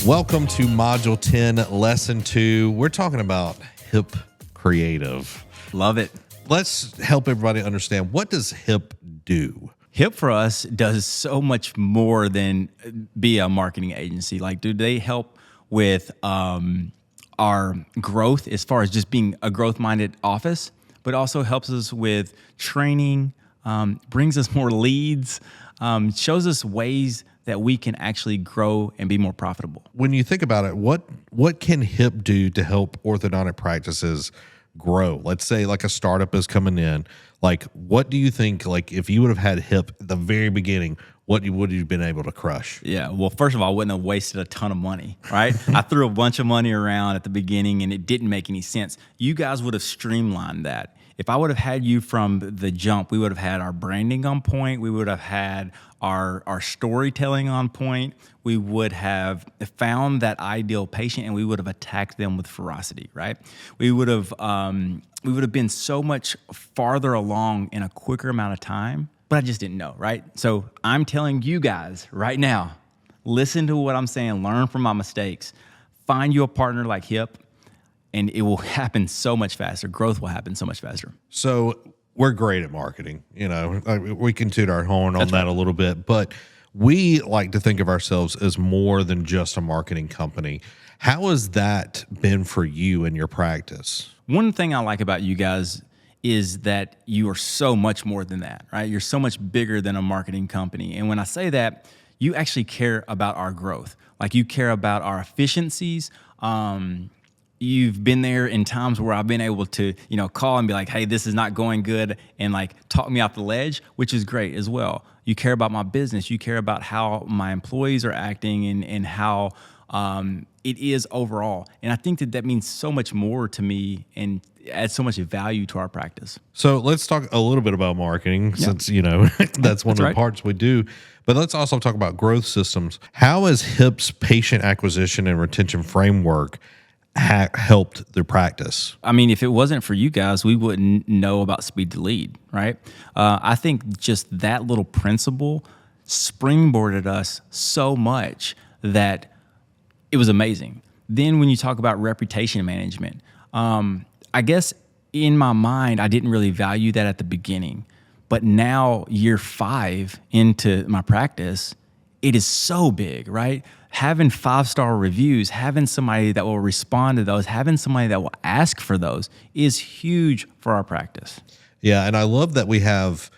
Welcome to Module 10, Lesson 2. We're talking about hip creative. Love it. Let's help everybody understand, what does hip do? HIP for us does so much more than be a marketing agency. Like, do they help with our growth as far as just being a growth-minded office, but also helps us with training, brings us more leads, shows us ways that we can actually grow and be more profitable. When you think about it, what can hip do to help orthodontic practices grow? Let's say like a startup is coming in. Like, what do you think, like if you would have had hip at the very beginning, what would you have been able to crush? Yeah, well, first of all, I wouldn't have wasted a ton of money, right? I threw a bunch of money around at the beginning and it didn't make any sense. You guys would have streamlined that. If I would have had you from the jump, we would have had our branding on point. We would have had our storytelling on point. We would have found that ideal patient and we would have attacked them with ferocity, right? We would have been so much farther along in a quicker amount of time, but I just didn't know, right? So I'm telling you guys right now, listen to what I'm saying, learn from my mistakes, find you a partner like HIP, and it will happen so much faster. Growth will happen so much faster. So we're great at marketing. You know, we can toot our horn on that a little bit, but we like to think of ourselves as more than just a marketing company. How has that been for you in your practice? One thing I like about you guys is that you are so much more than that, right? You're so much bigger than a marketing company. And when I say that, you actually care about our growth. Like, you care about our efficiencies. You've been there in times where I've been able to, call and be like, hey, this is not going good, and like talk me off the ledge, which is great as well. You care about my business. You care about how my employees are acting and how it is overall. And I think that means so much more to me and adds so much value to our practice. So let's talk a little bit about marketing, since, that's one of the parts we do. But let's also talk about growth systems. How has HIP's patient acquisition and retention framework helped their practice? I mean, if it wasn't for you guys, we wouldn't know about speed to lead, right? I think just that little principle springboarded us so much that it was amazing. Then when you talk about reputation management, I guess in my mind, I didn't really value that at the beginning. But now, year 5 into my practice, it is so big, right? Having 5-star reviews, having somebody that will respond to those, having somebody that will ask for those is huge for our practice. Yeah, and I love that we have,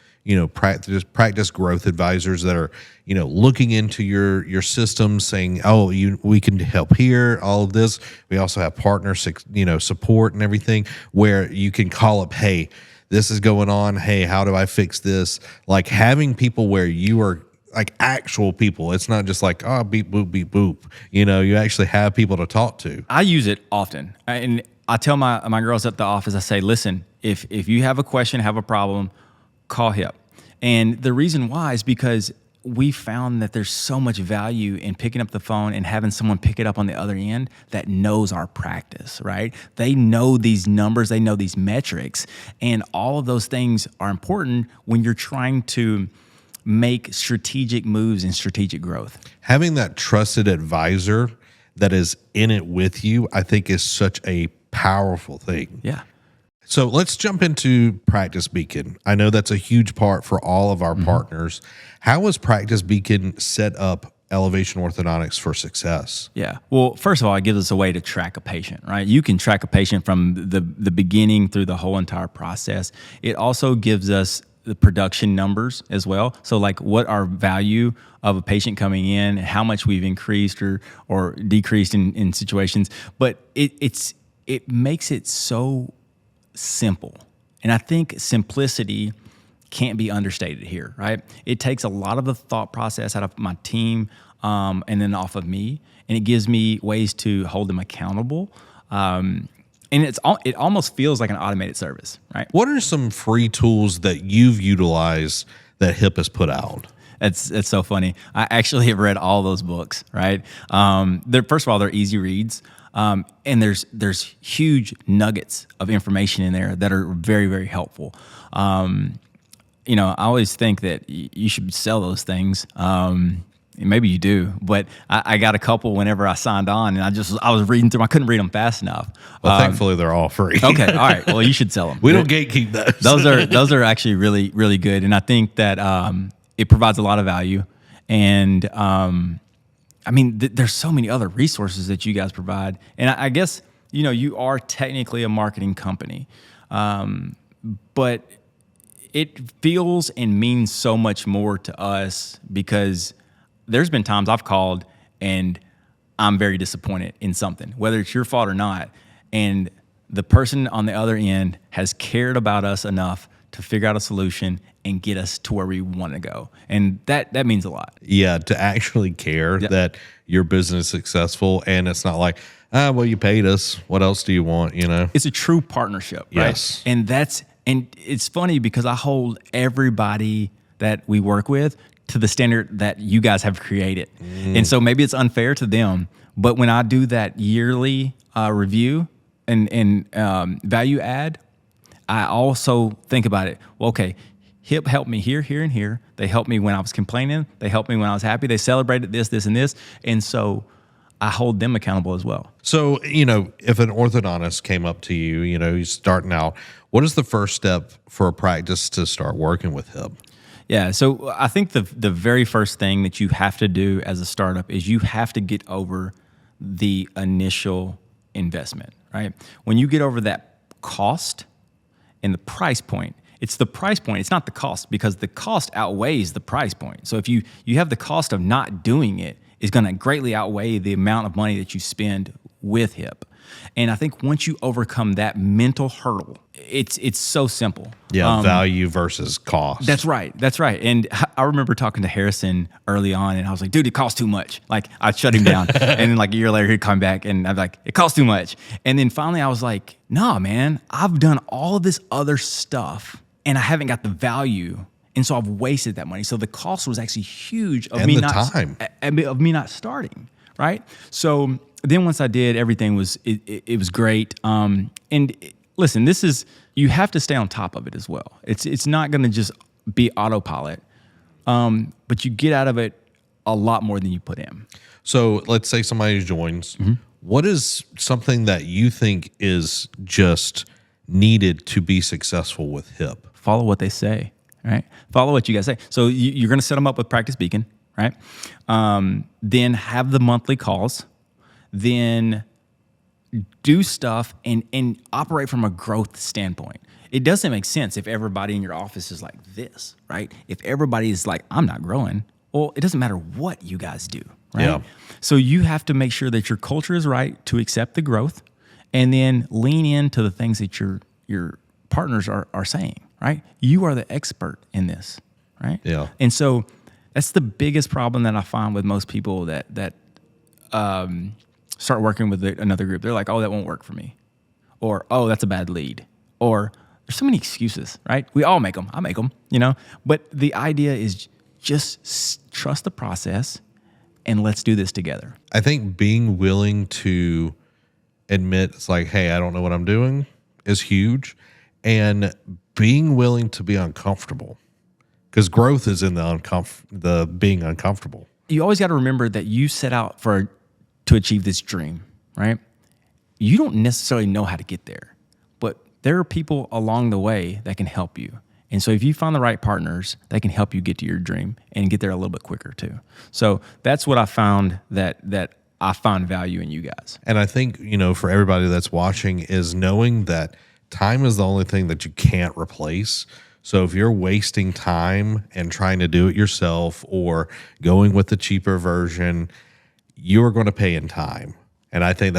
practice growth advisors that are, looking into your system, saying, oh, we can help here, all of this. We also have partner, support and everything, where you can call up, hey, this is going on. Hey, how do I fix this? Like, having people where you are like actual people. It's not just like, oh, beep, boop, beep, boop. You actually have people to talk to. I use it often. And I tell my girls at the office, I say, listen, if you have a question, have a problem, call HIP. And the reason why is because we found that there's so much value in picking up the phone and having someone pick it up on the other end that knows our practice, right? They know these numbers, they know these metrics, and all of those things are important when you're trying to make strategic moves and strategic growth. Having that trusted advisor that is in it with you, I think, is such a powerful thing. Yeah. So let's jump into Practice Beacon. I know that's a huge part for all of our partners. How was Practice Beacon set up Elevation Orthodontics for success? Yeah. Well, first of all, it gives us a way to track a patient, right? You can track a patient from the beginning through the whole entire process. It also gives us the production numbers as well. So like what our value of a patient coming in, how much we've increased or decreased in situations. But it makes it so simple. And I think simplicity can't be understated here, right? It takes a lot of the thought process out of my team and then off of me, and it gives me ways to hold them accountable. And it almost feels like an automated service, right? What are some free tools that you've utilized that HIP has put out? It's so funny. I actually have read all those books, right? First of all, they're easy reads. And there's huge nuggets of information in there that are very, very helpful. I always think that you should sell those things. Maybe you do, but I got a couple whenever I signed on, and I was reading through them. I couldn't read them fast enough. Well, thankfully they're all free. Okay, all right. Well, you should sell them. We don't gatekeep those. Those are actually really, really good, and I think that it provides a lot of value. And I mean, there's so many other resources that you guys provide, and I guess you are technically a marketing company, but it feels and means so much more to us because there's been times I've called and I'm very disappointed in something, whether it's your fault or not. And the person on the other end has cared about us enough to figure out a solution and get us to where we want to go. And that means a lot. Yeah, to actually care that your business is successful, and it's not like, well, you paid us. What else do you want? It's a true partnership, right? Yes. And it's funny because I hold everybody that we work with to the standard that you guys have created. And so maybe it's unfair to them, but when I do that yearly review and value add, I also think about it. Well, okay, HIP helped me here, here, and here. They helped me when I was complaining. They helped me when I was happy. They celebrated this, this, and this. And so I hold them accountable as well. So, if an orthodontist came up to you, he's starting out, what is the first step for a practice to start working with HIP? Yeah, so I think the very first thing that you have to do as a startup is you have to get over the initial investment, right? When you get over that cost and the price point, it's the price point, it's not the cost, because the cost outweighs the price point. So if you have the cost of not doing it, is going to greatly outweigh the amount of money that you spend with HIP. And I think once you overcome that mental hurdle, it's so simple. Yeah, value versus cost. That's right. And I remember talking to Harrison early on, and I was like, dude, it costs too much. Like, I'd shut him down. And then like a year later, he'd come back, and I'd be like, it costs too much. And then finally I was like, nah, man, I've done all this other stuff, and I haven't got the value. And so I've wasted that money. So the cost was actually huge of me not starting, right? So then once I did, everything was it was great. Listen, you have to stay on top of it as well. It's not going to just be autopilot, but you get out of it a lot more than you put in. So let's say somebody joins. Mm-hmm. What is something that you think is just needed to be successful with HIP? Follow what they say. Right? Follow what you guys say. So you're going to set them up with Practice Beacon, right? Then have the monthly calls. Then do stuff and operate from a growth standpoint. It doesn't make sense if everybody in your office is like this, right? If everybody is like, I'm not growing, well, it doesn't matter what you guys do, right? Yeah. So you have to make sure that your culture is right to accept the growth, and then lean into the things that your partners are saying. Right? You are the expert in this, right? Yeah. And so that's the biggest problem that I find with most people that start working with another group. They're like, oh, that won't work for me. Or, oh, that's a bad lead. Or there's so many excuses, right? We all make them. I make them, But the idea is just trust the process and let's do this together. I think being willing to admit it's like, hey, I don't know what I'm doing is huge. And being willing to be uncomfortable, because growth is in the being uncomfortable. You always got to remember that you set out to achieve this dream, right? You don't necessarily know how to get there, but there are people along the way that can help you. And so if you find the right partners, they can help you get to your dream and get there a little bit quicker too. So that's what I found that I find value in you guys. And I think, for everybody that's watching, is knowing that time is the only thing that you can't replace. So if you're wasting time and trying to do it yourself or going with the cheaper version, you are going to pay in time. And I think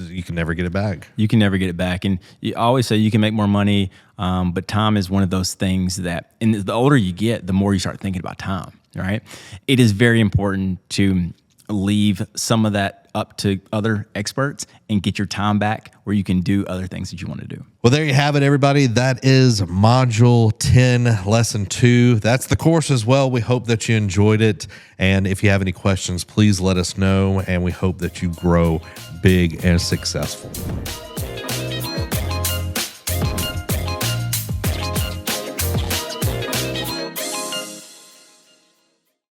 you can never get it back. You can never get it back. And you always say you can make more money, but time is one of those things that, and the older you get, the more you start thinking about time, right? It is very important to leave some of that up to other experts and get your time back where you can do other things that you want to do. Well, there you have it, everybody. That is Module 10, Lesson 2. That's the course as well. We hope that you enjoyed it. And if you have any questions, please let us know. And we hope that you grow big and successful.